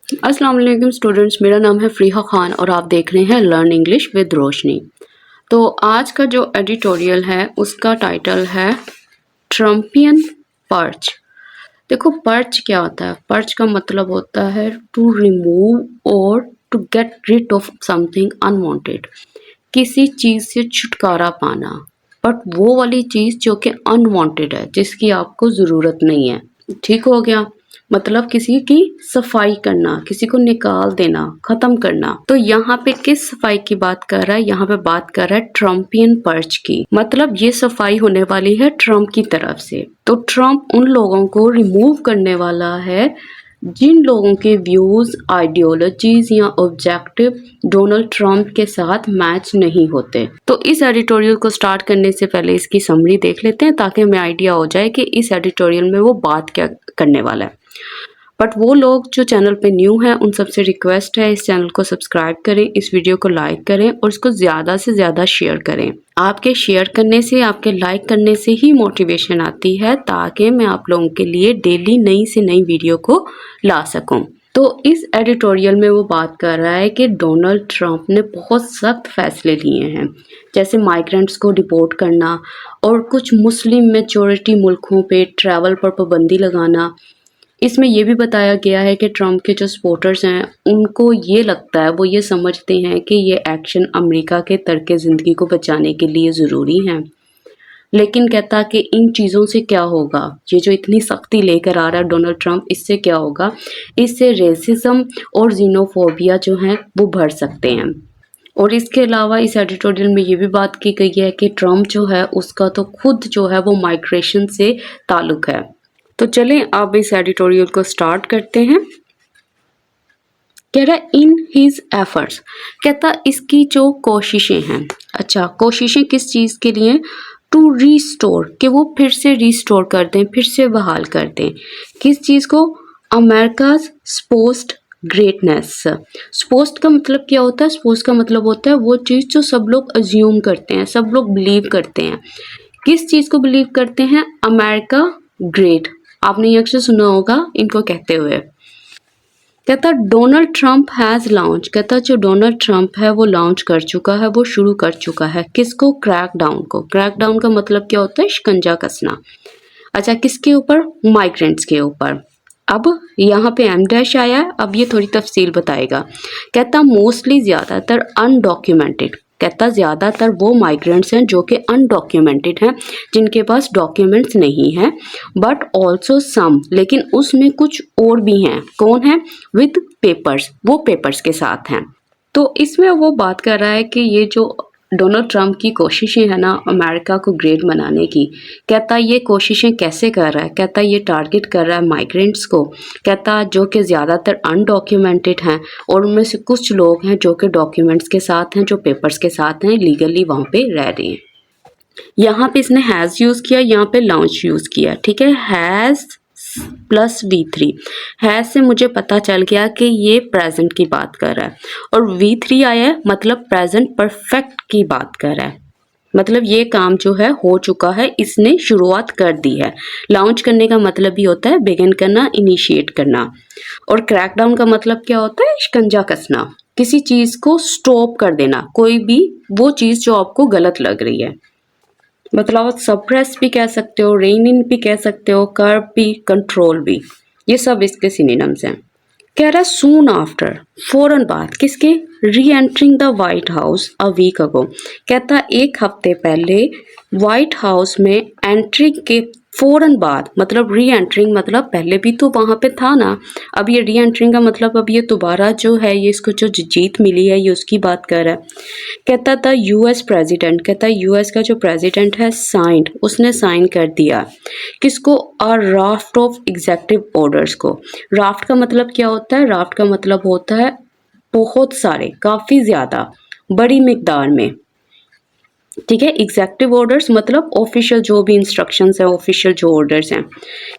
अस्सलाम वालेकुम स्टूडेंट्स, मेरा नाम है फ़रीहा ख़ान और आप देख रहे हैं लर्न इंग्लिश विद रोशनी। तो आज का जो एडिटोरियल है उसका टाइटल है ट्रम्पियन पर्च। देखो पर्च क्या होता है? पर्च का मतलब होता है टू रिमूव और to get rid of something unwanted, किसी चीज़ से छुटकारा पाना, बट वो वाली चीज़ जो कि अनवांटेड है, जिसकी आपको ज़रूरत नहीं है। ठीक हो गया? मतलब किसी की सफाई करना, किसी को निकाल देना, खत्म करना। तो यहाँ पे किस सफाई की बात कर रहा है? यहाँ पे बात कर रहा है ट्रम्पियन पर्च की। मतलब ये सफाई होने वाली है ट्रम्प की तरफ से। तो ट्रम्प उन लोगों को रिमूव करने वाला है जिन लोगों के व्यूज, आइडियोलॉजीज या ऑब्जेक्टिव डोनाल्ड ट्रंप के साथ मैच नहीं होते। तो इस एडिटोरियल को स्टार्ट करने से पहले इसकी समरी देख लेते हैं ताकि हमें आइडिया हो जाए कि इस एडिटोरियल में वो बात क्या करने वाला है। बट वो लोग जो चैनल पे न्यू हैं उन सबसे रिक्वेस्ट है इस चैनल को सब्सक्राइब करें, इस वीडियो को लाइक करें और इसको ज़्यादा से ज़्यादा शेयर करें। आपके शेयर करने से, आपके लाइक करने से ही मोटिवेशन आती है ताकि मैं आप लोगों के लिए डेली नई से नई वीडियो को ला सकूं। तो इस एडिटोरियल में वो बात कर रहा है कि डोनाल्ड ट्रंप ने बहुत सख्त फैसले लिए हैं, जैसे माइग्रेंट्स को डिपोर्ट करना और कुछ मुस्लिम मेजॉरिटी मुल्कों पे ट्रैवल पर पाबंदी लगाना। इसमें ये भी बताया गया है कि ट्रंप के जो सपोर्टर्स हैं उनको ये लगता है, वो ये समझते हैं कि ये एक्शन अमेरिका के तर्क ज़िंदगी को बचाने के लिए ज़रूरी हैं। लेकिन कहता कि इन चीज़ों से क्या होगा, ये जो इतनी सख्ती लेकर आ रहा है डोनाल्ड ट्रंप, इससे क्या होगा? इससे रेसिज्म और जीनोफोबिया जो हैं वो बढ़ सकते हैं। और इसके अलावा इस एडिटोरियल में ये भी बात की गई है कि ट्रंप जो है उसका तो खुद जो है वो माइग्रेशन से ताल्लुक़ है। तो चलें अब इस एडिटोरियल को स्टार्ट करते हैं। कह रहा है इन हिज एफर्ट्स, कहता इसकी जो कोशिशें हैं। अच्छा, कोशिशें किस चीज़ के लिए? टू रीस्टोर, कि वो फिर से रीस्टोर कर दें, फिर से बहाल कर दें। किस चीज़ को? America's supposed greatness. सपोज्ड का मतलब क्या होता है? सपोज्ड का मतलब होता है वो चीज़ जो सब लोग अज्यूम करते हैं, सब लोग बिलीव करते हैं। किस चीज़ को बिलीव करते हैं? America great. आपने ये अक्सर सुना होगा इनको कहते हुए। कहता डोनाल्ड ट्रंप हैज़ लॉन्च, कहता जो डोनाल्ड ट्रंप है वो लॉन्च कर चुका है, वो शुरू कर चुका है। किसको? क्रैकडाउन को। क्रैकडाउन का मतलब क्या होता है? शिकंजा कसना। अच्छा, किसके ऊपर? माइग्रेंट्स के ऊपर। अब यहाँ पे एम डैश आया है, अब ये थोड़ी तफसील बताएगा। कहता मोस्टली, ज़्यादातर, अनडॉक्यूमेंटेड, कहता ज़्यादातर वो माइग्रेंट्स हैं जो कि अनडॉक्यूमेंटेड हैं, जिनके पास डॉक्यूमेंट्स नहीं हैं। बट ऑल्सो सम, लेकिन उसमें कुछ और भी हैं। कौन है? विद पेपर्स, वो पेपर्स के साथ हैं। तो इसमें वो बात कर रहा है कि ये जो डोनाल्ड ट्रंप की कोशिशें हैं ना अमेरिका को ग्रेट बनाने की, कहता ये कोशिशें कैसे कर रहा है? कहता ये टारगेट कर रहा है माइग्रेंट्स को। कहता जो कि ज़्यादातर अनडॉक्यूमेंटेड हैं और उनमें से कुछ लोग हैं जो कि डॉक्यूमेंट्स के साथ हैं, जो पेपर्स के साथ हैं, लीगली वहाँ पे रह रहे हैं। यहाँ पे इसने हैज़ यूज़ किया, यहाँ पे लॉन्च यूज़ किया। ठीक है, हैज़ प्लस V3। हैज़ से मुझे पता चल गया कि ये प्रेजेंट की बात कर रहा है और V3 आया है मतलब प्रेजेंट परफेक्ट की बात कर रहा है। मतलब ये काम जो है हो चुका है, इसने शुरुआत कर दी है। लॉन्च करने का मतलब भी होता है बिगिन करना, इनिशिएट करना। और क्रैकडाउन का मतलब क्या होता है? शिकंजा कसना, किसी चीज़ को स्टॉप कर देना, कोई भी वो चीज़ जो आपको गलत लग रही है। मतलब आप सप्रेस भी कह सकते हो, रेन इन भी कह सकते हो, कर्ब भी, कंट्रोल भी, ये सब इसके सिनोनिम्स हैं। कह रहा है सून आफ्टर, फौरन बाद, किसके? Reentering the White House a week ago. कहता एक हफ्ते पहले वाइट हाउस में एंट्री के फौरन बाद, मतलब री एंटरिंग मतलब पहले भी तो वहाँ पे था ना। अब ये री एंटरिंग का मतलब अब ये दोबारा जो है, ये इसको जो जीत मिली है ये उसकी बात कर रहा है। कहता था यूएस प्रेसिडेंट, कहता यूएस का जो प्रेसिडेंट है साइंड, उसने साइन कर दिया। किसको? अ राफ्ट ऑफ एग्जेक्टिव ऑर्डर्स को। राफ्ट का मतलब क्या होता है? राफ्ट का मतलब होता है बहुत सारे, काफ़ी ज़्यादा, बड़ी मिकदार में। ठीक है, एग्जेक्टिव ऑर्डर्स मतलब ऑफिशियल जो भी इंस्ट्रक्शंस हैं, ऑफिशियल जो ऑर्डर्स हैं।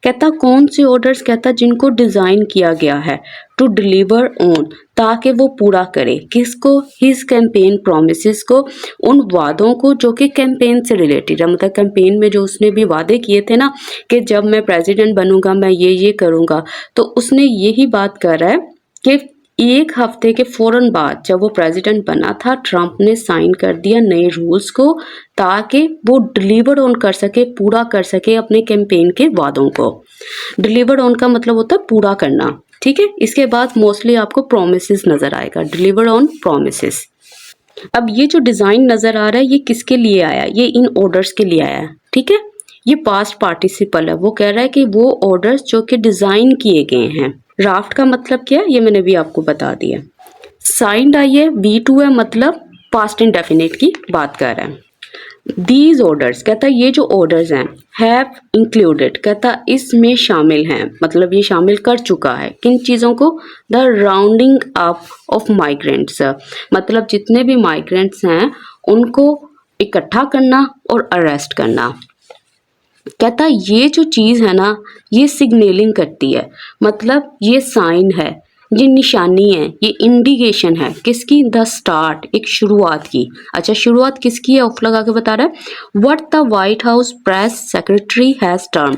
कहता कौन से ऑर्डर्स? कहता जिनको डिज़ाइन किया गया है टू डिलीवर ऑन, ताकि वो पूरा करे। किसको? हिज कैंपेन प्रोमिसेस को, उन वादों को जो कि कैंपेन से रिलेटेड है। मतलब कैंपेन में जो उसने भी वादे किए थे ना कि जब मैं प्रेसिडेंट बनूंगा मैं ये करूंगा, तो उसने यही बात कर रहा है कि एक हफ्ते के फौरन बाद जब वो प्रेसिडेंट बना था, ट्रंप ने साइन कर दिया नए रूल्स को, ताकि वो डिलीवर ऑन कर सके, पूरा कर सके अपने कैंपेन के वादों को। डिलीवर ऑन का मतलब होता है पूरा करना, ठीक है। इसके बाद मोस्टली आपको प्रोमिसेस नजर आएगा, डिलीवर ऑन प्रोमिसेस। अब ये जो डिजाइन नजर आ रहा है ये किसके लिए आया, ये इन ऑर्डर्स के लिए आया है, ठीक है। ये पास्ट पार्टिसिपल है, वो कह रहा है कि वो ऑर्डर्स जो कि डिजाइन किए गए हैं। राफ्ट का मतलब क्या है ये मैंने भी आपको बता दिया। साइंड आई है, V2 है, मतलब पास्ट इंडेफिनिट की बात कर रहा है। दीज ऑर्डर्स कहता है ये जो ऑर्डर्स हैं, हैव इंक्लूडेड कहता इसमें शामिल हैं, मतलब ये शामिल कर चुका है किन चीज़ों को, the rounding up of migrants, मतलब जितने भी माइग्रेंट्स हैं उनको इकट्ठा करना और अरेस्ट करना। कहता ये जो चीज़ है ना ये सिग्नलिंग करती है, मतलब ये साइन है, ये निशानी है, ये इंडिकेशन है किसकी, द स्टार्ट, एक शुरुआत की। अच्छा शुरुआत किसकी है, ऑफ लगा के बता रहा है। What the white house press secretary has term,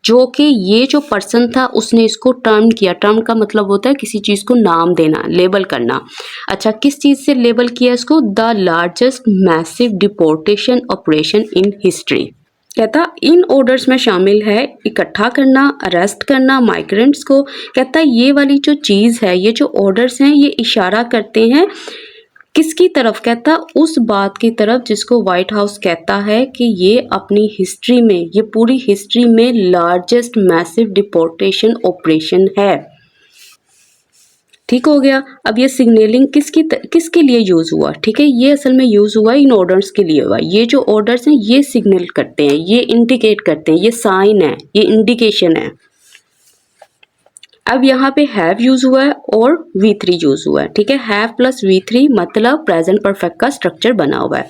जो कि ये जो पर्सन था उसने इसको टर्म किया। टर्म का मतलब होता है किसी चीज़ को नाम देना, लेबल करना। अच्छा किस चीज़ से लेबल किया इसको, the largest massive deportation operation in history. कहता इन ऑर्डर्स में शामिल है इकट्ठा करना, अरेस्ट करना माइग्रेंट्स को। कहता ये वाली जो चीज़ है, ये जो ऑर्डर्स हैं ये इशारा करते हैं किसकी तरफ, कहता उस बात की तरफ जिसको व्हाइट हाउस कहता है कि ये अपनी हिस्ट्री में, ये पूरी हिस्ट्री में लार्जेस्ट मैसिव डिपोर्टेशन ऑपरेशन है। ठीक हो गया। अब ये सिग्नलिंग किसके लिए यूज हुआ, ठीक है, ये असल में यूज हुआ इन ऑर्डर्स के लिए हुआ। ये जो ऑर्डर्स हैं ये सिग्नल करते हैं, ये इंडिकेट करते हैं, ये साइन है, ये इंडिकेशन है। अब यहाँ पे हैव यूज हुआ है और V3 यूज हुआ है, ठीक है। हैव प्लस V3 मतलब प्रेजेंट परफेक्ट का स्ट्रक्चर बना हुआ है।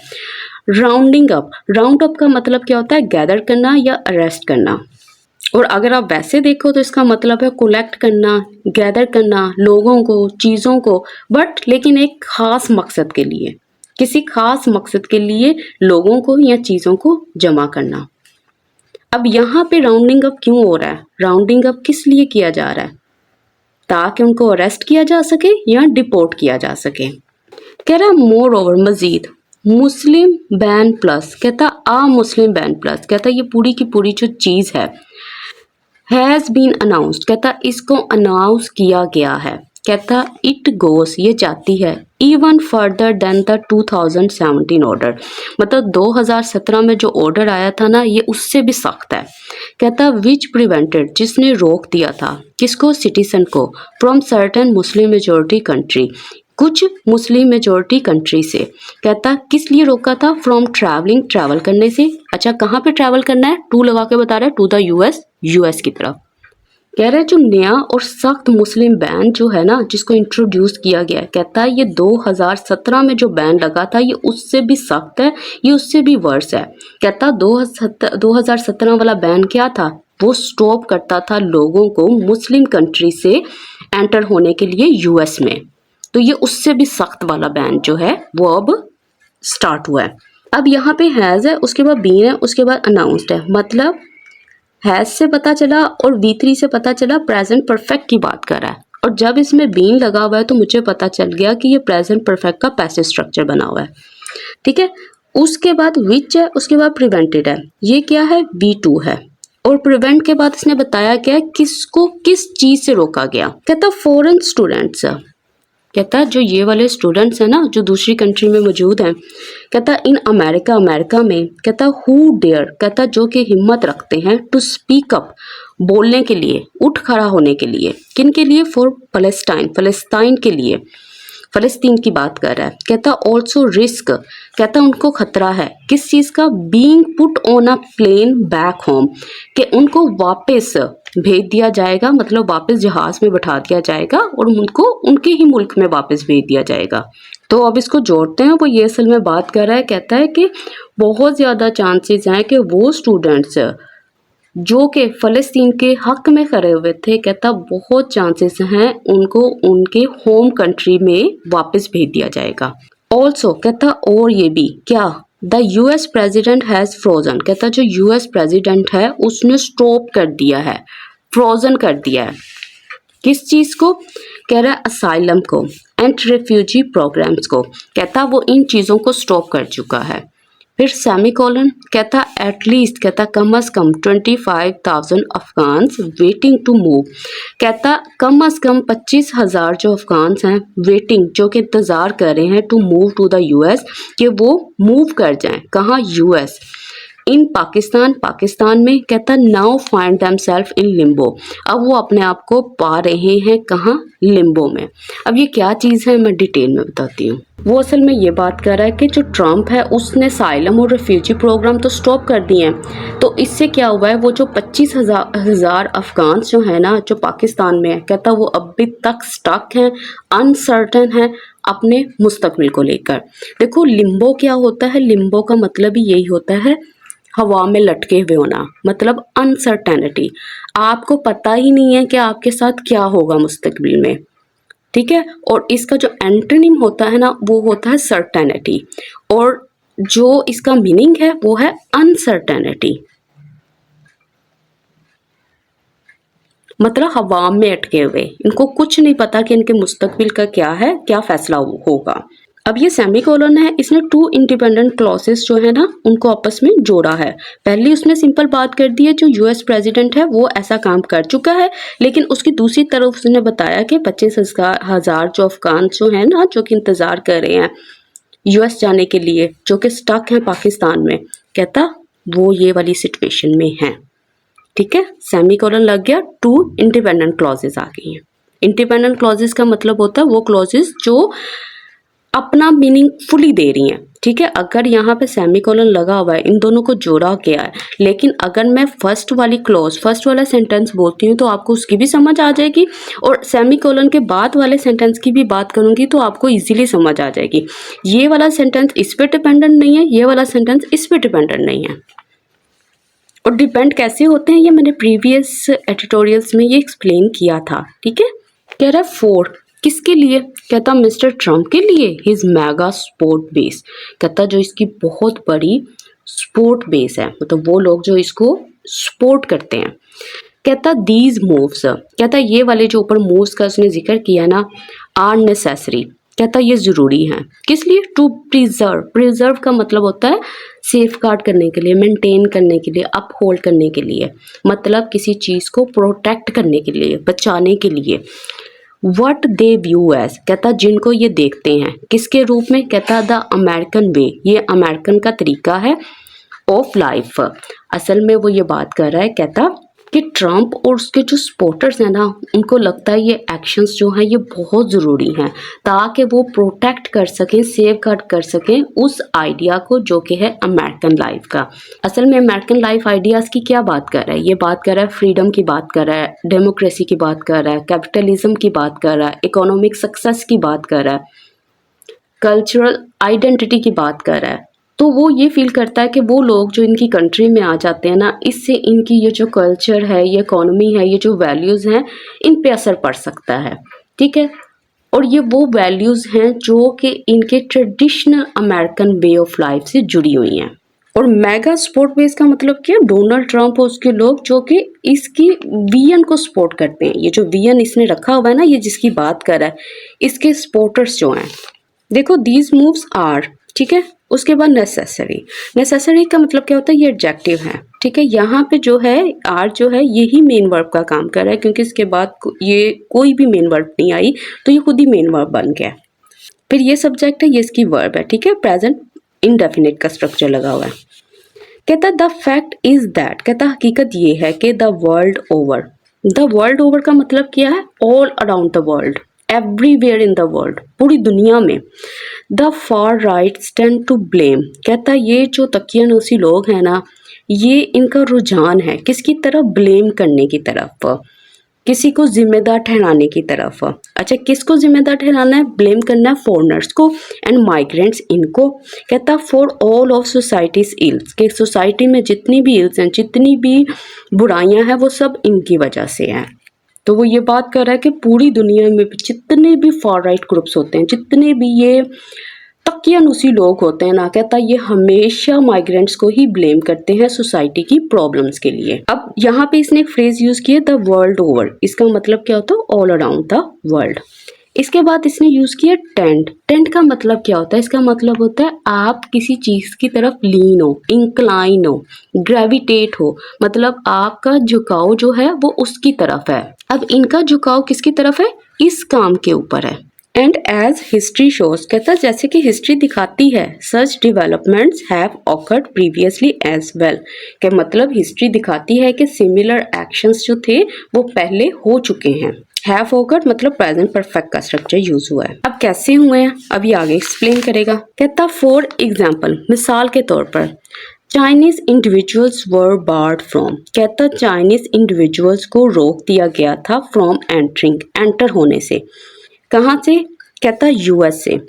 राउंडिंग अप, राउंड अप का मतलब क्या होता है, गैदर करना या अरेस्ट करना। और अगर आप वैसे देखो तो इसका मतलब है कलेक्ट करना, गैदर करना लोगों को, चीज़ों को, बट लेकिन एक खास मकसद के लिए, किसी खास मकसद के लिए लोगों को या चीज़ों को जमा करना। अब यहाँ पे राउंडिंग अप क्यों हो रहा है, राउंडिंग अप किस लिए किया जा रहा है, ताकि उनको अरेस्ट किया जा सके या डिपोर्ट किया जा सके। कह रहा मोर ओवर मजीद मुस्लिम बैन प्लस, कहता आ मुस्लिम बैन प्लस, कहता ये पूरी की पूरी जो चीज़ है हैज़ बीन अनाउंस्ड, कहता इसको अनाउंस किया गया है। कहता इट गोस, ये जाती है even further than the 2017 order, मतलब 2017 में जो ऑर्डर आया था ना ये उससे भी सख्त है। कहता विच प्रिवेंटेड, जिसने रोक दिया था किसको, सिटीजन को, from certain Muslim majority country, कुछ मुस्लिम मेजोरिटी कंट्री से। कहता किस लिए रोका था, फ्रॉम ट्रैवलिंग, ट्रैवल करने से। अच्छा कहाँ पे ट्रैवल करना है, टू लगा के बता रहा है, टू द यूएस की तरफ। कह रहा है जो नया और सख्त मुस्लिम बैन जो है ना जिसको इंट्रोड्यूस किया गया है, कहता है ये 2017 में जो बैन लगा था ये उससे भी सख्त है, ये उससे भी वर्स है। कहता 2017 वाला बैन क्या था, वो स्टॉप करता था लोगों को मुस्लिम कंट्री से एंटर होने के लिए यूएस में, तो ये उससे भी सख्त वाला बैन जो है वो अब स्टार्ट हुआ है। अब यहाँ पे हैज़ है, उसके बाद बीन है, उसके बाद अनाउंस्ड है, मतलब हैज़ से पता चला और V3 से पता चला प्रेजेंट परफेक्ट की बात कर रहा है, और जब इसमें बीन लगा हुआ है तो मुझे पता चल गया कि ये प्रेजेंट परफेक्ट का पैसिव स्ट्रक्चर बना हुआ है, ठीक है। उसके बाद विच है, उसके बाद प्रिवेंटेड है, ये क्या है, V2 है। और प्रिवेंट के बाद इसने बताया क्या है, किसको किस चीज़ से रोका गया। कहता फॉरेन स्टूडेंट्स, कहता है जो ये वाले स्टूडेंट्स हैं ना जो दूसरी कंट्री में मौजूद हैं, कहता इन अमेरिका में, कहता हु डेयर, कहता जो कि हिम्मत रखते हैं, टू स्पीक अप, बोलने के लिए, उठ खड़ा होने के लिए, किन के लिए, फॉर पैलेस्टाइन, फलस्तीन के लिए, फलस्तीन की बात कर रहा है। कहता ऑल्सो रिस्क, कहता उनको खतरा है किस चीज़ का, being put on a plane back home, कि उनको वापस भेज दिया जाएगा, मतलब वापस जहाज में बैठा दिया जाएगा और उनको उनके ही मुल्क में वापस भेज दिया जाएगा। तो अब इसको जोड़ते हैं, वो ये असल में बात कर रहा है। कहता है कि बहुत ज़्यादा चांसेस हैं कि वो स्टूडेंट्स जो कि फ़लस्तीन के हक में खड़े हुए थे, कहता बहुत चांसेस हैं उनको उनके होम कंट्री में वापस भेज दिया जाएगा। ऑल्सो कहता और ये भी क्या, the US president has frozen, कहता जो US प्रेजिडेंट है उसने स्टॉप कर दिया है, फ्रोजन कर दिया है। किस चीज़ को? कह रहा है असाइलम को एंड रेफ्यूजी प्रोग्राम्स को, कहता वो इन चीज़ों को स्टॉप कर चुका है। फिर सेमीकोलन, कहता एटलीस्ट, कहता कम अज़ कम 25,000 अफगान्स वेटिंग टू मूव, कहता कम अज़ कम 25,000 जो अफगान्स हैं वेटिंग, जो कि इंतज़ार कर रहे हैं to move to the US, कि वो मूव कर जाएं। कहाँ? यूएस। इन पाकिस्तान, पाकिस्तान में, कहता now find them self in Limbo, अब वो अपने आप को पा रहे हैं कहाँ? लिम्बो में। अब ये क्या चीज़ है मैं डिटेल में बताती हूँ। वो असल में ये बात कर रहा है कि जो ट्रम्प है उसने साइलम और रेफ्यूजी प्रोग्राम तो स्टॉप कर दिए हैं, तो इससे क्या हुआ है, वो जो 25,000 अफगान जो है ना, जो पाकिस्तान में है, कहता वो अभी तक स्टक हैं, अनसर्टन हैं अपने मुस्तकबिल को लेकर। देखो लिम्बो क्या होता है? लिम्बो का मतलब ही यही होता है हवा में लटके हुए होना, मतलब अनसर्टेनिटी। आपको पता ही नहीं है कि आपके साथ क्या होगा मुस्तकबिल में, ठीक है। और इसका जो एंटोनिम होता है ना, वो होता है सर्टेनिटी, और जो इसका मीनिंग है वो है अनसर्टेनिटी, मतलब हवा में अटके हुए, इनको कुछ नहीं पता कि इनके मुस्तकबिल का क्या है, क्या फैसला होगा। अब ये सेमीकोलन है, इसने टू इंडिपेंडेंट क्लॉसेस जो है ना उनको आपस में जोड़ा है। पहली उसने सिंपल बात कर दी है, जो यूएस प्रेसिडेंट है वो ऐसा काम कर चुका है, लेकिन उसकी दूसरी तरफ उसने बताया कि 25,000 जो अफगान जो है ना, जो कि इंतजार कर रहे हैं यूएस जाने के लिए, जो कि स्टक हैं पाकिस्तान में, कहता वो ये वाली सिचुएशन में है, ठीक है। सेमीकोलन लग गया, टू इंडिपेंडेंट क्लॉजेज आ गई हैं। इंडिपेंडेंट क्लॉजेज का मतलब होता है वो क्लॉजेज जो अपना मीनिंग फुली दे रही हैं, ठीक है। अगर यहाँ पे सेमीकोलन लगा हुआ है, इन दोनों को जोड़ा गया है, लेकिन अगर मैं फर्स्ट वाली क्लॉज, फर्स्ट वाला सेंटेंस बोलती हूँ तो आपको उसकी भी समझ आ जाएगी, और सेमीकोलन के बाद वाले सेंटेंस की भी बात करूँगी तो आपको इजीली समझ आ जाएगी। ये वाला सेंटेंस इस पे डिपेंडेंट नहीं है, ये वाला सेंटेंस इस पे डिपेंडेंट नहीं है। और डिपेंड कैसे होते हैं ये मैंने प्रीवियस एडिटोरियल्स में ये एक्सप्लेन किया था, ठीक है। कह रहा है फोर, किसके लिए? कहता मिस्टर ट्रम्प के लिए, हिज मेगा स्पोर्ट बेस, कहता जो इसकी बहुत बड़ी स्पोर्ट बेस है, मतलब वो लोग जो इसको सपोर्ट करते हैं। कहता दीज मूव्स, कहता ये वाले जो ऊपर मूव्स का उसने जिक्र किया ना, आर नेसेसरी, कहता ये ज़रूरी है। किस लिए? टू प्रिजर्व, प्रिजर्व का मतलब होता है सेफ गार्ड करने के लिए, मेंटेन करने के लिए, अप होल्ड करने के लिए, मतलब किसी चीज़ को प्रोटेक्ट करने के लिए, बचाने के लिए। वट दे व्यू एज, कहता जिनको ये देखते हैं किसके रूप में? कहता द अमेरिकन वे, ये अमेरिकन का तरीका है ऑफ लाइफ। असल में वो ये बात कर रहा है, कहता कि ट्रम्प और उसके जो सपोर्टर्स हैं ना, उनको लगता है ये एक्शंस जो हैं ये बहुत ज़रूरी हैं, ताकि वो प्रोटेक्ट कर सकें, सेफ गार्ड कर सकें उस आइडिया को जो कि है अमेरिकन लाइफ का। असल में अमेरिकन लाइफ आइडियाज़ की क्या बात कर रहा है? ये बात कर रहा है फ्रीडम की बात कर रहा है, डेमोक्रेसी की बात कर रहा है, कैपिटलिज्म की बात कर रहा है, इकोनॉमिक सक्सेस की बात कर रहा है, कल्चरल आइडेंटिटी की बात कर रहा है। तो वो ये फील करता है कि वो लोग जो इनकी कंट्री में आ जाते हैं ना, इससे इनकी ये जो कल्चर है, ये इकोनॉमी है, ये जो वैल्यूज़ हैं, इन पे असर पड़ सकता है, ठीक है। और ये वो वैल्यूज़ हैं जो कि इनके traditional American way of life से जुड़ी हुई हैं। और मेगा सपोर्ट बेस का मतलब क्या? डोनाल्ड ट्रम्प और उसके लोग जो कि इसकी विजन को सपोर्ट करते हैं। ये जो विजन इसने रखा हुआ है ना, ये जिसकी बात कर रहा है, इसके सपोर्टर्स जो हैं, देखो दीज मूव्स आर, ठीक है। उसके बाद नेसेसरी, नेसेसरी का मतलब क्या होता है? ये एडजेक्टिव है, ठीक है। यहाँ पे जो है आर जो है यही मेन वर्ब का काम कर रहा है, क्योंकि इसके बाद ये कोई भी मेन वर्ब नहीं आई, तो ये खुद ही मेन वर्ब बन गया। फिर ये सब्जेक्ट है, ये इसकी वर्ब है, ठीक है। प्रेजेंट इंडेफिनिट का स्ट्रक्चर लगा हुआ है। कहता द फैक्ट इज दैट, कहता हकीकत ये है कि the world over, the world over का मतलब क्या है? All around the world, everywhere in the world, पूरी दुनिया में। The far right stand to blame, कहता ये जो तकियानूसी लोग हैं ना, ये इनका रुझान है किसकी तरफ? ब्लेम करने की तरफ, किसी को जिम्मेदार ठहराने की तरफ। अच्छा, किसको जिम्मेदार ठहराना है? ब्लेम करना है फॉरेनर्स को एंड माइग्रेंट्स, इनको। कहता for all of societies ills, कि सोसाइटी में जितनी भी इल्स हैं, जितनी भी बुराइयां हैं, वो सब इनकी वजह से हैं। तो वो ये बात कर रहा है कि पूरी दुनिया में जितने भी फार राइट ग्रुप्स होते हैं, जितने भी ये तकियानुसी लोग होते हैं ना, कहता ये हमेशा माइग्रेंट्स को ही ब्लेम करते हैं सोसाइटी की प्रॉब्लम्स के लिए। अब यहाँ पे इसने एक फ्रेज यूज किया द वर्ल्ड ओवर, इसका मतलब क्या होता है ऑल अराउंड द वर्ल्ड। इसके बाद इसने यूज किया टेंट। टेंट का मतलब क्या होता है, इसका मतलब होता है आप किसी चीज की तरफ लीन हो, इंक्लाइन हो, ग्रेविटेट हो, मतलब आपका झुकाव जो है वो उसकी तरफ है। अब इनका झुकाव किसकी तरफ है, इस काम के ऊपर है। एंड एज हिस्ट्री शोज, कहता है जैसे कि हिस्ट्री दिखाती है, such developments have occurred previously as well, के मतलब हिस्ट्री दिखाती है कि सिमिलर एक्शंस जो थे वो पहले हो चुके हैं। हैव ऑकर्ड मतलब प्रेजेंट परफेक्ट का स्ट्रक्चर यूज हुआ है। अब कैसे हुए हैं, अभी आगे एक्सप्लेन करेगा। कहता फॉर एग्जाम्पल, मिसाल के तौर पर, Chinese individuals were board from, कहता चाइनीज इंडिविजुअल्स को रोक दिया गया था फ्रॉम एंटरिंग, एंटर होने से। कहाँ से, कहता यूएस से,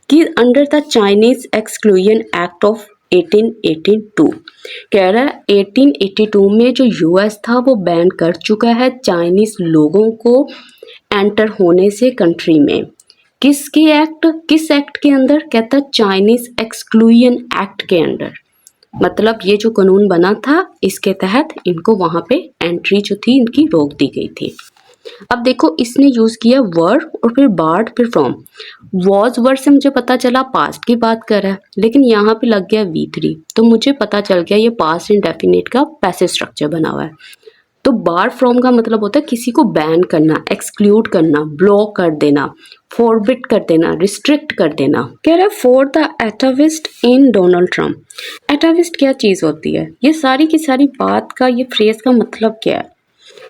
कि under the Chinese exclusion act of 1882, कह रहा है 1882 में जो यूएस था वो बैन कर चुका है चाइनीज लोगों को एंटर होने से कंट्री में। किसके एक्ट, किस एक्ट के अंदर, कहता चाइनीज एक्सक्लूजन एक्ट के अंडर, मतलब ये जो कानून बना था इसके तहत इनको वहां पे एंट्री जो थी इनकी रोक दी गई थी। अब देखो इसने यूज किया वर और फिर बार्ड फिर फ्रॉम। वॉज वर्ड से मुझे पता चला पास्ट की बात कर रहा है, लेकिन यहाँ पे लग गया V3, तो मुझे पता चल गया ये पास्ट इंडेफिनिट का पैसिव स्ट्रक्चर बना हुआ है। तो बार फ्रॉम का मतलब होता है किसी को बैन करना, एक्सक्लूड करना, ब्लॉक कर देना, फॉरबिट कर देना, रिस्ट्रिक्ट कर देना। कह रहा है for the atavist in Donald Trump. Atavist क्या चीज होती है, ये सारी की सारी बात का ये फ्रेज का मतलब क्या है,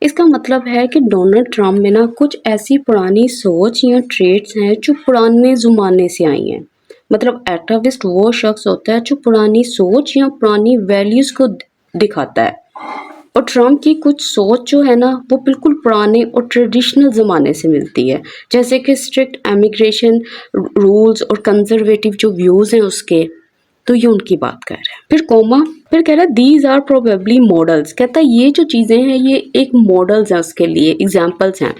इसका मतलब है कि डोनाल्ड ट्रम्प में ना कुछ ऐसी पुरानी सोच या ट्रेड्स हैं जो पुराने ज़माने से आई हैं। मतलब एटाविस्ट वो शख्स होता है जो पुरानी सोच या पुरानी वैल्यूज़ को दिखाता है, और ट्रम्प की कुछ सोच जो है ना वो बिल्कुल पुराने और ट्रेडिशनल ज़माने से मिलती है, जैसे कि स्ट्रिक्ट इमिग्रेशन रूल्स और कंजर्वेटिव जो व्यूज़ हैं उसके, तो ये उनकी बात कर रहे हैं। फिर कोमा, फिर कह रहा है दीज आर प्रोबेबली मॉडल्स, कहता है ये जो चीज़ें हैं ये एक मॉडल्स हैं, उसके लिए एग्जाम्पल्स हैं।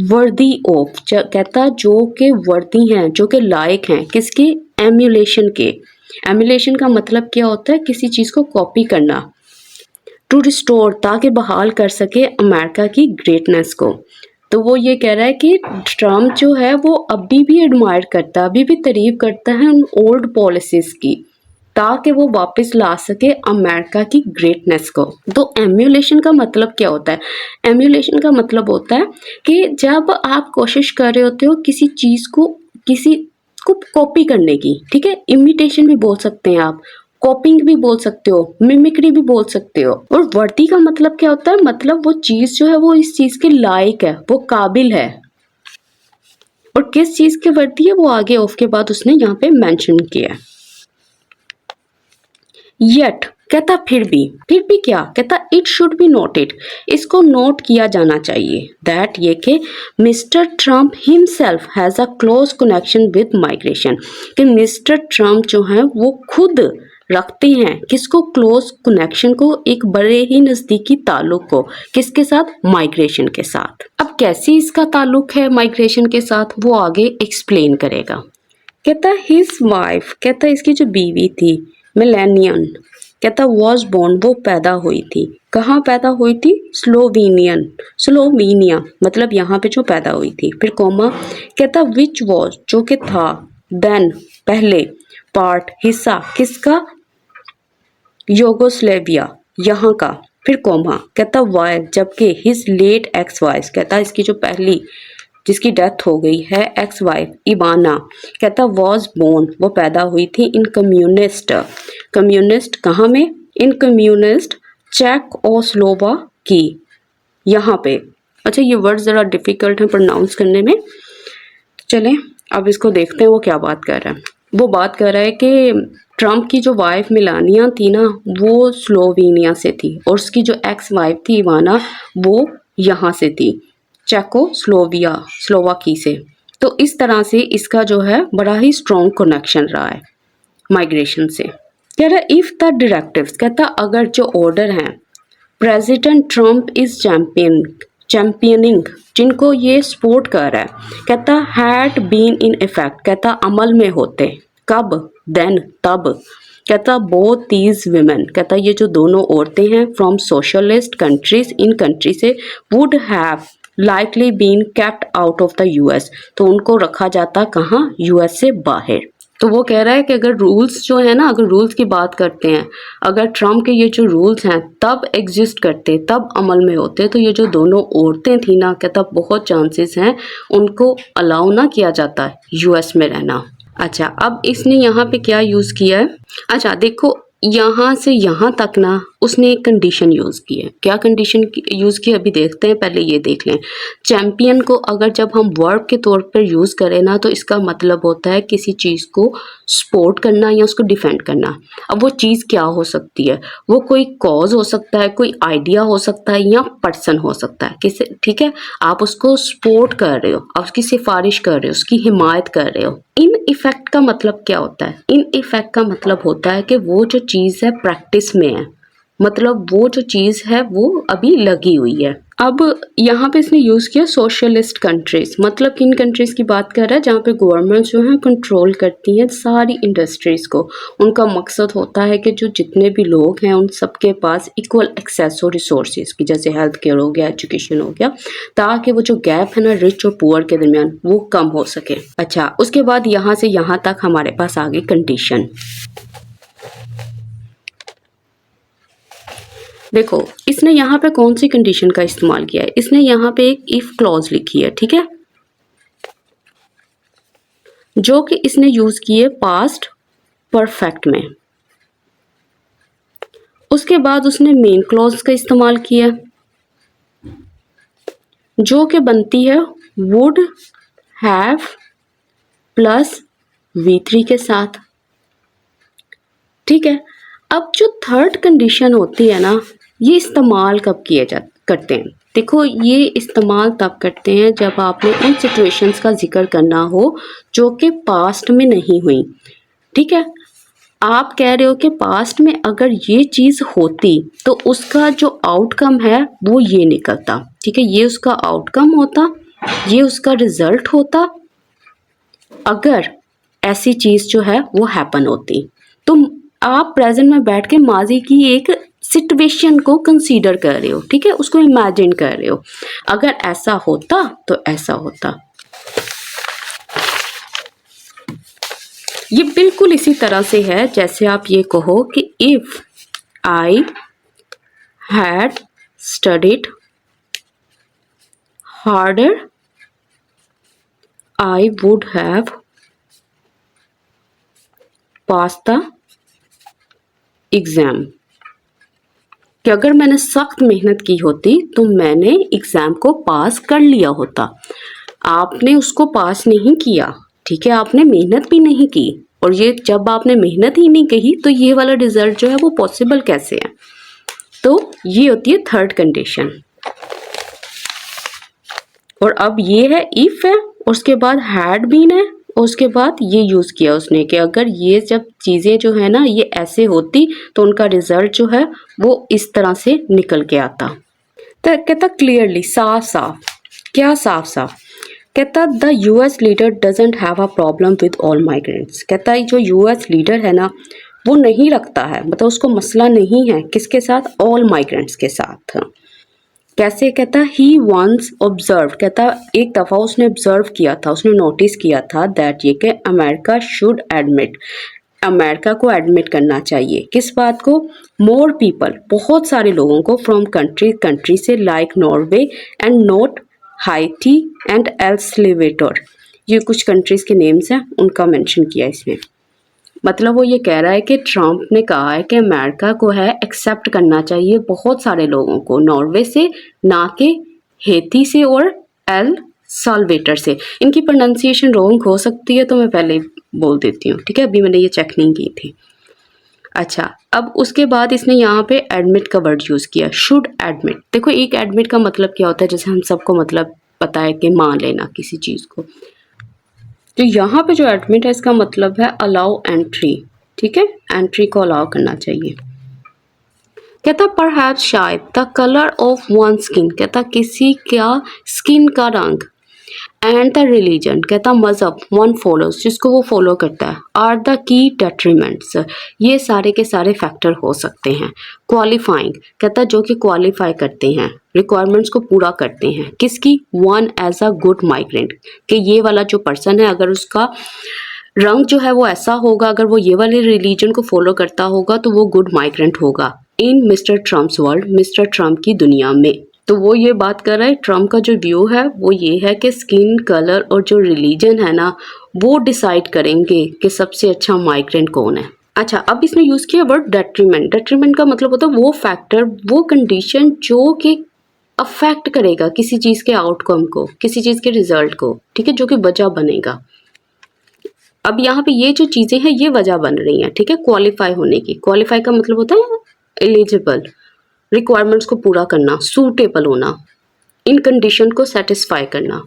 वर्दी ऑफ, कहता जो कि वर्दी हैं, जो कि लायक हैं, किसके, एम्यूलेशन के। एम्यूलेशन का मतलब क्या होता है, किसी चीज़ को कॉपी करना। टू रिस्टोर, ताकि बहाल कर सके अमेरिका की ग्रेटनेस को। तो वो ये कह रहा है कि ट्रम्प जो है वो अभी भी एडमायर करता है, अभी भी तारीफ करता है उन ओल्ड पॉलिसीज़ की, ताकि वो वापस ला सके अमेरिका की ग्रेटनेस को। तो एम्यूलेशन का मतलब क्या होता है, एम्यूलेशन का मतलब होता है कि जब आप कोशिश कर रहे होते हो किसी चीज़ को, किसी को कॉपी करने की, ठीक है, इमिटेशन भी बोल सकते हैं आप, कॉपिंग भी बोल सकते हो, मिमिक्री भी बोल सकते हो। और वर्दी का मतलब क्या होता है, मतलब वो चीज़ जो है वो इस चीज़ के लायक है, वो काबिल है। और किस चीज़ की वर्दी है वो आगे ऑफ के बाद उसने यहाँ पे मेंशन किया है। येट, कहता फिर भी क्या, कहता इट शुड बी नोटेड, इसको नोट किया जाना चाहिए, दैट ये कि mister Trump himself has a close connection with migration, कि मिस्टर ट्रम्प जो हैं वो खुद रखते हैं किसको, क्लोज कनेक्शन को, एक बड़े ही नज़दीकी ताल्लुक को, किसके साथ, माइग्रेशन के साथ। अब कैसे इसका ताल्लुक है माइग्रेशन के साथ वो आगे एक्सप्लेन करेगा। कहता हिज वाइफ, कहता इसकी जो बीवी थी, मिलेनियन, कहता वॉज बोर्न, वो पैदा हुई थी, कहाँ पैदा हुई थी, स्लोवेनिया, मतलब यहाँ पे जो पैदा हुई थी। फिर कोमा, कहता विच वॉज, जो कि था, देन, पहले, पार्ट, हिस्सा, किसका, यूगोस्लेविया, यहाँ का। फिर कोमा, कहता वाइल, जबकि हिज लेट एक्स वाइफ, कहता इसकी जो पहली जिसकी डेथ हो गई है एक्स वाइफ इवाना, कहता वॉज बोर्न, वो पैदा हुई थी इन कम्युनिस्ट, कम्युनिस्ट कहाँ में, इन कम्युनिस्ट चेकोस्लोवाकी, यहाँ पे। अच्छा ये वर्ड ज़रा डिफ़िकल्ट है प्रोनाउंस करने में, चलें अब इसको देखते हैं वो क्या बात कर रहा है। वो बात कर रहा है कि ट्रम्प की जो वाइफ मिलानिया थी ना वो स्लोवेनिया से थी, और उसकी जो एक्स वाइफ थी इवाना वो यहाँ से थी, स्लोवाकी से। तो इस तरह से इसका जो है बड़ा ही स्ट्रॉन्ग कनेक्शन रहा है माइग्रेशन से। कह रहा है इफ द डायरेक्टिव्स, कहता अगर जो ऑर्डर हैं प्रेसिडेंट ट्रम्प इज चैंपियनिंग, जिनको ये सपोर्ट कर रहा है, कहता हैड बीन इन इफेक्ट, कहता अमल में होते, कब, देन, तब। कहता बोथ दीज विमेन, कहता ये जो दोनों औरतें हैं फ्रॉम सोशलिस्ट कंट्रीज, इन कंट्री से, would have likely been kept out of the US, तो उनको रखा जाता कहाँ, यूएस से बाहर। तो वो कह रहा है कि अगर रूल्स जो है ना, अगर रूल्स की बात करते हैं, अगर ट्रम्प के ये जो रूल्स हैं तब एग्जिस्ट करते, तब अमल में होते, तो ये जो दोनों औरतें थी ना, कहता बहुत चांसेस हैं उनको अलाउ ना किया जाता यूएस में रहना। अच्छा, अब इसने यहाँ पे क्या यूज़ किया है, अच्छा देखो यहाँ से यहाँ तक ना उसने एक कंडीशन यूज़ की है। क्या कंडीशन यूज़ की अभी देखते हैं, पहले ये देख लें। चैम्पियन को अगर जब हम वर्ब के तौर पर यूज़ करें ना, तो इसका मतलब होता है किसी चीज़ को सपोर्ट करना या उसको डिफेंड करना। अब वो चीज़ क्या हो सकती है, वो कोई कॉज हो सकता है, कोई आइडिया हो सकता है, या पर्सन हो सकता है किसी, ठीक है। आप उसको सपोर्ट कर रहे हो, आप उसकी सिफारिश कर रहे हो, उसकी हिमायत कर रहे हो। इन इफेक्ट का मतलब क्या होता है, इन इफेक्ट का मतलब होता है कि वो जो चीज़ है प्रैक्टिस में है, मतलब वो जो चीज़ है वो अभी लगी हुई है। अब यहाँ पे इसने यूज़ किया सोशलिस्ट कंट्रीज़, मतलब किन कंट्रीज़ की बात कर रहा है, जहाँ पे गवर्नमेंट जो है कंट्रोल करती हैं सारी इंडस्ट्रीज़ को। उनका मकसद होता है कि जो जितने भी लोग हैं उन सबके पास इक्वल एक्सेस हो रिसोर्सेज की, जैसे हेल्थ केयर हो गया, एजुकेशन हो गया, ताकि वो जो गैप है ना रिच और पुअर के दरमियान वो कम हो सके। अच्छा, उसके बाद यहाँ से यहाँ तक हमारे पास आ गई कंडीशन। देखो इसने यहाँ पे कौन सी कंडीशन का इस्तेमाल किया है, इसने यहाँ पे एक इफ क्लॉज लिखी है, ठीक है, जो कि इसने यूज की है पास्ट परफेक्ट में। उसके बाद उसने मेन क्लॉज का इस्तेमाल किया जो कि बनती है वुड हैव प्लस V3 के साथ, ठीक है। अब जो थर्ड कंडीशन होती है ना, ये इस्तेमाल कब किए करते हैं, देखो ये इस्तेमाल तब करते हैं जब आपने उन सिचुएशंस का जिक्र करना हो जो कि पास्ट में नहीं हुई, ठीक है। आप कह रहे हो कि पास्ट में अगर ये चीज़ होती तो उसका जो आउटकम है वो ये निकलता, ठीक है, ये उसका आउटकम होता, ये उसका रिजल्ट होता अगर ऐसी चीज़ जो है वो हैपन होती। तो आप प्रेजेंट में बैठ के माजी की एक सिचुएशन को कंसीडर कर रहे हो, ठीक है, उसको इमेजिन कर रहे हो, अगर ऐसा होता तो ऐसा होता। ये बिल्कुल इसी तरह से है जैसे आप ये कहो कि if I had studied harder I would have pass the exam, कि अगर मैंने सख्त मेहनत की होती तो मैंने एग्जाम को पास कर लिया होता। आपने उसको पास नहीं किया, ठीक है, आपने मेहनत भी नहीं की, और ये जब आपने मेहनत ही नहीं की तो ये वाला रिजल्ट जो है वो पॉसिबल कैसे है। तो ये होती है थर्ड कंडीशन। और अब ये है इफ है, उसके बाद हैड बीन है, और उसके बाद ये यूज किया उसने कि अगर ये जब चीजें जो है ना ये ऐसे होती तो उनका रिजल्ट जो है वो इस तरह से निकल के आता। तो कहता क्लियरली, साफ साफ, क्या साफ साफ, कहता the US leader doesn't have a problem with all migrants, कहता जो यूएस लीडर है ना वो नहीं रखता है, मतलब उसको मसला नहीं है किसके साथ, ऑल माइग्रेंट्स के साथ। कैसे, कहता ही वंस ऑब्जर्व, कहता एक दफ़ा उसने ऑब्जर्व किया था, उसने नोटिस किया था दैट ये कि अमेरिका शुड एडमिट, अमेरिका को एडमिट करना चाहिए किस बात को, मोर पीपल, बहुत सारे लोगों को, फ्रॉम कंट्री से, like Norway and not Haiti and El Salvador, ये कुछ कंट्रीज के नेम्स हैं उनका मेंशन किया इसमें। मतलब वो ये कह रहा है कि ट्रम्प ने कहा है कि अमेरिका को है एक्सेप्ट करना चाहिए बहुत सारे लोगों को, नॉर्वे से, ना कि हेती से और एल साल्वेटर से। इनकी प्रोनाउंसिएशन रॉन्ग हो सकती है तो मैं पहले बोल देती हूँ, ठीक है, अभी मैंने ये चेक नहीं की थी। अच्छा, अब उसके बाद इसने यहाँ पे एडमिट का वर्ड यूज़ किया, शुड एडमिट। देखो एक एडमिट का मतलब क्या होता है, जैसे हम सबको मतलब पता है कि मान लेना किसी चीज़ को, तो यहाँ पे जो एडमिट है इसका मतलब है अलाउ एंट्री, ठीक है, एंट्री को अलाउ करना चाहिए। कहता परहैप्स शायद the colour of one skin, कहता किसी का स्किन का रंग, एंड द रिलीजन कहता मजहब वन फॉलोज जिसको वो फॉलो करता है आर द की डेट्रीमेंट्स ये सारे के सारे फैक्टर हो सकते हैं। क्वालिफाइंग कहता जो कि क्वालिफाई करते हैं रिक्वायरमेंट्स को पूरा करते हैं किसकी one as a good migrant कि ये वाला जो पर्सन है अगर उसका रंग जो है वो ऐसा होगा अगर वो ये वाले रिलीजन को फॉलो करता होगा तो वो गुड माइग्रेंट होगा in Mister Trump's world Mister Trump की दुनिया में। तो वो ये बात कर रहा है ट्रम्प का जो व्यू है वो ये है कि स्किन कलर और जो रिलीजन है ना वो डिसाइड करेंगे कि सबसे अच्छा माइग्रेंट कौन है। अच्छा अब इसने यूज़ किया वर्ड डेट्रीमेंट। डेट्रीमेंट का मतलब होता है वो फैक्टर वो कंडीशन जो कि अफेक्ट करेगा किसी चीज़ के आउटकम को किसी चीज़ के रिजल्ट को, ठीक है, जो कि वजह बनेगा। अब यहाँ पे ये जो चीज़ें हैं ये वजह बन रही हैं, ठीक है, क्वालिफाई होने की। क्वालिफाई का मतलब होता है एलिजिबल, रिक्वायरमेंट्स को पूरा करना, सूटेबल होना, इन कंडीशन को सेटिस्फाई करना।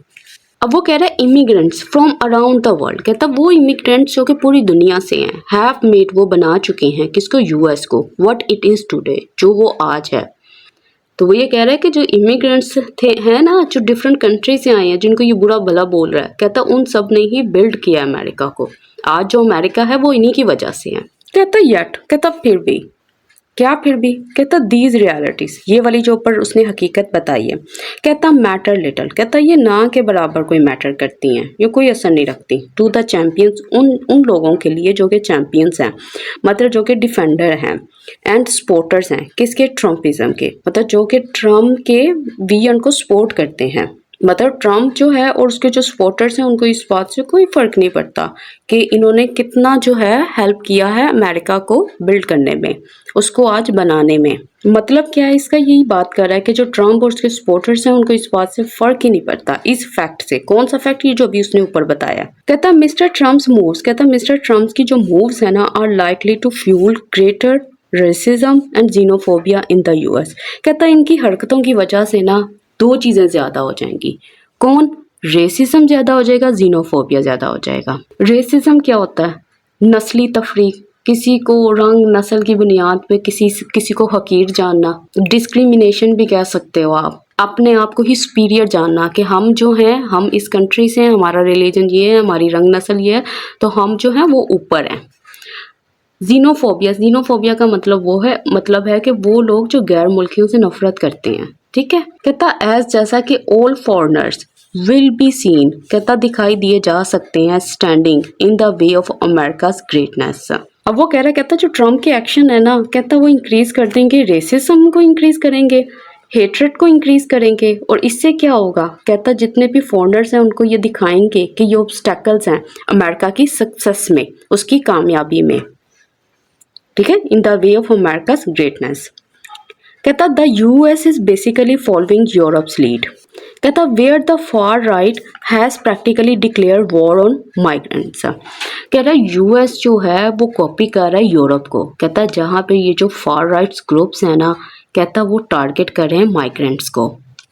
अब वो कह रहा है immigrants from around the world, कहता वो इमिग्रेंट्स जो कि पूरी दुनिया से हैं, हैव मेड वो बना चुके हैं किसको यूएस को व्हाट इट इज़ टुडे जो वो आज है। तो वो ये कह रहा है कि जो इमिग्रेंट्स थे हैं ना जो डिफरेंट कंट्री से आए हैं जिनको ये बुरा भला बोल रहा है, कहता उन सब ने ही बिल्ड किया अमेरिका को। आज जो अमेरिका है वो इन्हीं की वजह से है। कहता येट, कहता फिर भी, क्या फिर भी, कहता दीज रियलिटीज़ ये वाली जो ऊपर उसने हकीकत बताई है, कहता मैटर लिटल, कहता ये ना के बराबर कोई मैटर करती हैं, ये कोई असर नहीं रखती टू द चैम्पियंस उन लोगों के लिए जो कि चैम्पियंस हैं, मतलब जो कि डिफेंडर हैं, एंड सपोर्टर्स हैं किसके ट्रम्पिज्म के, मतलब जो कि ट्रम्प के विजन को सपोर्ट करते हैं। मतलब ट्रम्प जो है और उसके जो सपोर्टर्स हैं उनको इस बात से कोई फ़र्क नहीं पड़ता कि इन्होंने कितना जो है हेल्प किया है अमेरिका को बिल्ड करने में, उसको आज बनाने में। मतलब क्या है इसका, यही बात कर रहा है कि जो ट्रम्प और उसके सपोर्टर्स हैं उनको इस बात से फ़र्क ही नहीं पड़ता इस फैक्ट से। कौन सा फैक्ट, ये जो अभी उसने ऊपर बताया। कहता मिस्टर ट्रम्प्स मूव्स, कहता मिस्टर ट्रम्प की जो मूव्स है ना are likely to fuel greater racism and xenophobia in the US. कहता इनकी हरकतों की वजह से ना दो चीज़ें ज़्यादा हो जाएंगी। कौन, रेसिज्म ज़्यादा हो जाएगा, जीनोफोबिया ज़्यादा हो जाएगा। रेसिज्म क्या होता है, नस्ली तफरीक, किसी को रंग नस्ल की बुनियाद पे किसी को हकीर जानना, डिस्क्रिमिनेशन भी कह सकते हो आप, अपने आप को ही सुपीरियर जानना कि हम जो हैं हम इस कंट्री से हैं, हमारा रिलीजन ये है, हमारी रंग नस्ल ये है, तो हम जो हैं वो ऊपर हैं। जीनोफोबिया, जीनोफोबिया का मतलब है कि वो लोग जो गैर मुल्कियों से नफरत करते हैं, ठीक है। कहता एज जैसा कि all foreigners will be seen, कहता दिखाई दिए जा सकते हैं standing in the way of America's greatness. अब वो कह रहा है, कहता जो ट्रम्प के एक्शन है ना, कहता वो इंक्रीज कर देंगे, रेसिज्म को इंक्रीज करेंगे, हेट्रेड को इंक्रीज करेंगे, और इससे क्या होगा, कहता जितने भी फॉरेनर्स हैं उनको ये दिखाएंगे कि ये ऑब्स्टेकल्स हैं अमेरिका की सक्सेस में, उसकी कामयाबी में, ठीक है, in the way of America's greatness. कहता the US is basically following Europe's lead, कहता where the far right has practically declare war on migrants. कह रहा है यूएस जो है वो कॉपी कर रहा है यूरोप को, कहता है जहाँ पे ये जो फार राइट्स ग्रुप्स हैं ना, कहता वो टारगेट कर रहे हैं माइग्रेंट्स को,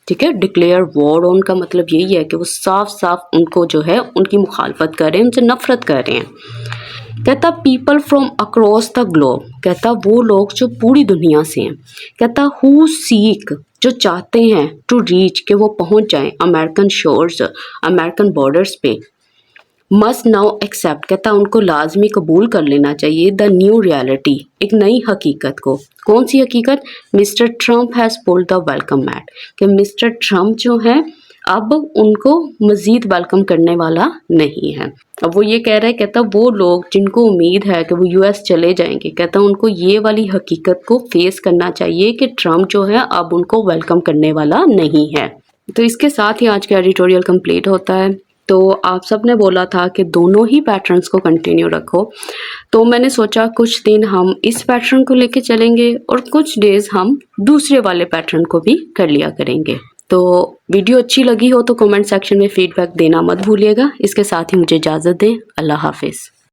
ठीक है। डिक्लेयर वॉर ऑन का मतलब यही है कि वो साफ साफ उनको जो है उनकी मुखालफत कर रहे हैं, उनसे नफरत कर रहे हैं। कहता people from across the globe, कहता वो लोग जो पूरी दुनिया से हैं, कहता हु सीक जो चाहते हैं टू रीच कि वो पहुंच जाएं अमेरिकन शोर्स, अमेरिकन बॉर्डर्स पे, मस्ट नाउ एक्सेप्ट, कहता उनको लाजमी कबूल कर लेना चाहिए द न्यू रियलिटी, एक नई हकीकत को। कौन सी हकीकत, mister Trump has pulled the welcome mat, कि मिस्टर ट्रम्प जो है अब उनको मज़ीद वेलकम करने वाला नहीं है। अब वो ये कह रहा है, कहता वो लोग जिनको उम्मीद है कि वो यूएस चले जाएंगे, कहता उनको ये वाली हकीकत को फेस करना चाहिए कि ट्रम्प जो है अब उनको वेलकम करने वाला नहीं है। तो इसके साथ ही आज का एडिटोरियल कंप्लीट होता है। तो आप सब ने बोला था कि दोनों ही पैटर्न्स को कंटिन्यू रखो, तो मैंने सोचा कुछ दिन हम इस पैटर्न को लेके चलेंगे और कुछ डेज हम दूसरे वाले पैटर्न को भी कर लिया करेंगे। तो वीडियो अच्छी लगी हो तो कमेंट सेक्शन में फीडबैक देना मत भूलिएगा। इसके साथ ही मुझे इजाज़त दें। अल्लाह हाफिज़।